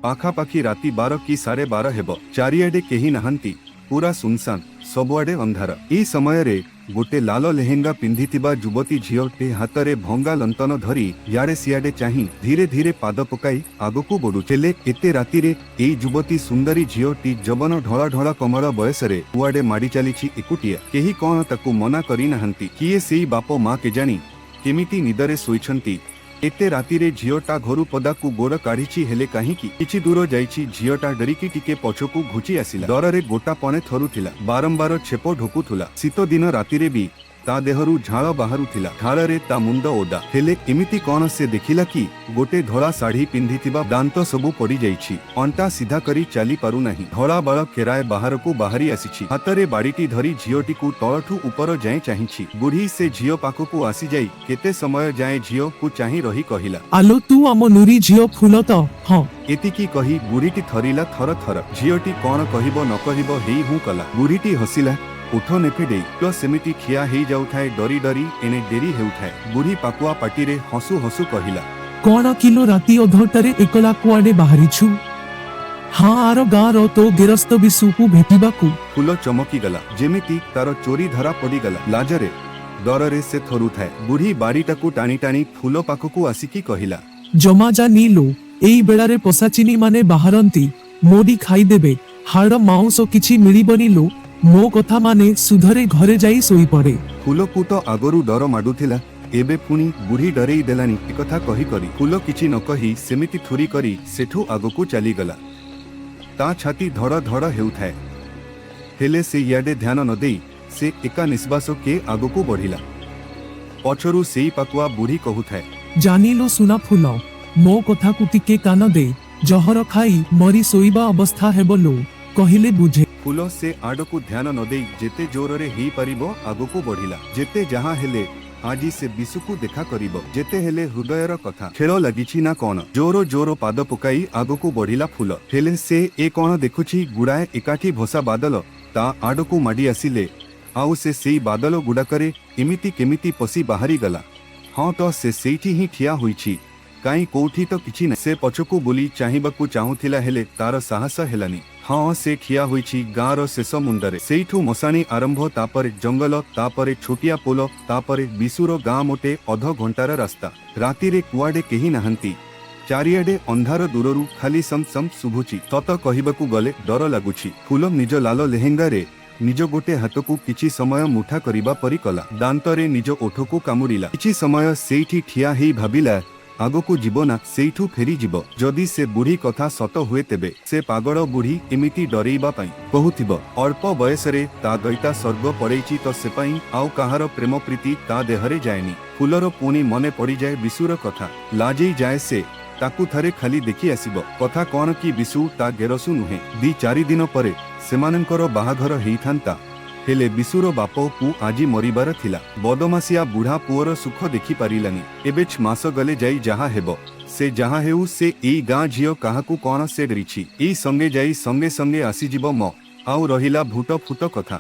पाखापाखि राति 12 कि 12:30 हेब। चारिआडे केही नाहांती, पूरा सुनसान, सबुआडे अंधार। ई समय रे गोटे लाल लेहेंगा पिंधिथिबा युवती झीलटे हातरे भंगा लंटन धरी याडे सियाडे चाही धीरे धीरे पाद पकाई आगकू बढुचेले। एते रातिरे एई युवती सुंदरी झीलटी जबन ढला ढला कमल बयसरे कुआडे माडी चलीछि एकुटिया। केही कौन ताकू मना करी नाहांती। किए सेई बाप मां केजानी केमिति निदरे शोइछंती। एते रातिरे झीलटा घरु पदाकू गोड़ काढ़ीछि हेले काहींकी। किछि दूर जाईछि झीलटा डरिकी टिके पछकू घुची आसिला। डररे गोटा पणे थरुथिला, बारंबार छेप ढोकुथुला। शीत दिन रातिरे भी ता देहरु झाळ बाहरुथिला। झाଳରେ ता मुंड ओदा। हेले एमिति कौन से देखिला कि गोटे धळा साड़ी पिंधिथिबा दांत सबु पड़ी जाईछि। अंटा सीधा करी चाली पारु नाही। धळा बाळ केराए बाहरकू बाहरी आसीछि। हातरे बाड़ीटी धरी झीलटीकू तळठू ऊपर जाए चाहिछि। बुढ़ी से झील पाखकू आसी जाई केते समय जाए झील को चाही रही कहिला, आलो तू आम नुरी झील फुल तो हाँ। एतिकी कही बुढ़ीटी थरिला थर थर। झीलटी कौन कहिबो न कहिबो हेई हूँ कला। बुढ़ीटी हसिला, उठ नेफे दे तो सेमिति खिया हेई जाउथाए। डरी डरी एने डेरी हेउथाए। बुढ़ी पाकुआ पाटिरे हसु हसु कहिला, कौन किलो राति अधटारे एकला कुआडे बाहरिछु? हाँ आर गाँर तो गेरस्त बिसुकू भेटिबाकू। फूल चमकी गला जेमिति तार चोरी धरा पड़ी गला। लाजरे डररे से थरुथाए। बुढ़ी बाड़ीटाकू टाणी टाणी फूल पाखकू आसिकी कहिला, जमा जा नीलो एई बेलारे पसाचिनी माने बाहरंती मोडी खाईदेबे। हाड़ माउंस किछि मिलिबनी लो। मो कथा माने सुधरे घरे जाई सोई पड़े। फूलकू तो आगरू डर माडुथिला, एबे पुणी बुढ़ी डरेई देलानी। एकथा कही करी फूल किछि न कही सेमिति थुरी करी सेठू आगकू चली गला। ता छाती धड़ धड़ हेउथाए। हेले से याडे ध्यान न देई से एका निश्वास के आगकू बढ़िला। पछरू सेई पाकुआ बुढ़ी कहुथाए, जानिलो सुना फूल, मो कथा को टिके कान दे। जहर खाई मरी सोईबा अवस्था हेब लो कहिले बुझे। फूल से आडकू ध्यान न देई जेते जोररे हेई परिबो आगकू बढ़िला। जेते जहाँ हेले आजी से बिसुकू देखा करिबो। जेते हेले हृदयर कथा खेल लागिछि ना कौन। जोरो जोरो पाद पकाई आगकू बढ़िला फूल। हेले से ए कौन देखुछि गुड़ाए एकाठी भोसा बादल ता आडकू माडी आसिले। आउ से सेई बादल गुड़ाकरे एमिति केमिति पसी बाहरी गला। हाँ तो से सेठी ही ठिया होईछि, काई कोठी तो किछि नै। से पछकू बुली चाहिबाकू चाहुथिला हेले तार साहस हेलानी। हाँ से ठिया होईछि गाँर शेष मुंडरे। सेठू मशाणी आरंभ, तापरे जंगल, तापरे छोटिया पोल, तापरे बिसुर गाँ मोटे अध घंटार रास्ता। रातिरे कुआडे केही नाहांती। चारिआडे अंधार दूररू खाली सम सम शुभुछि। तत कहिबाकू गले डर लागुछि। फूल निज लाल लेहेंगारे निज गोटे हाथकू किछि समय मुठा करिबा परि कला। दांतरे निज ओठकू कामुड़िला। किछि समय सेठी ठिया हेई भाबिला आगकू जीवना सेठू फेरी जीव। जदि से बुढ़ी कथा सत हुए तेबे से पागल बुढ़ी एमिति डरेइबा पई कहुथिब। अल्प बयसरे ता दैता स्वर्ग पड़ेछि तो से पई आउ काहार प्रेम प्रीति ता देहरे जाएनी। फूलर पुणी मने पड़ी जाए बिसुर कथा। लाजेई जाए से ताकू थरे खाली देखि आसिब। कथा कौन कि बिसु ता गेरसु नुहे। 2-4 दिन परे सेमानंकर बाहाघर हेइथांता। हेले बिसुर बाप पु आजी मरिबार थिला। बदमासिया बुढ़ा पुअर सुख देखि पारिलानी। एबे 6 मास गले जाई जहा हेब से जहा हेउ से एई गाँ झियो काहाकू कौन से डरिछि। एई संगे जाई संगे संगे आसी जीव म आउ रहिला भूट फुट कथा।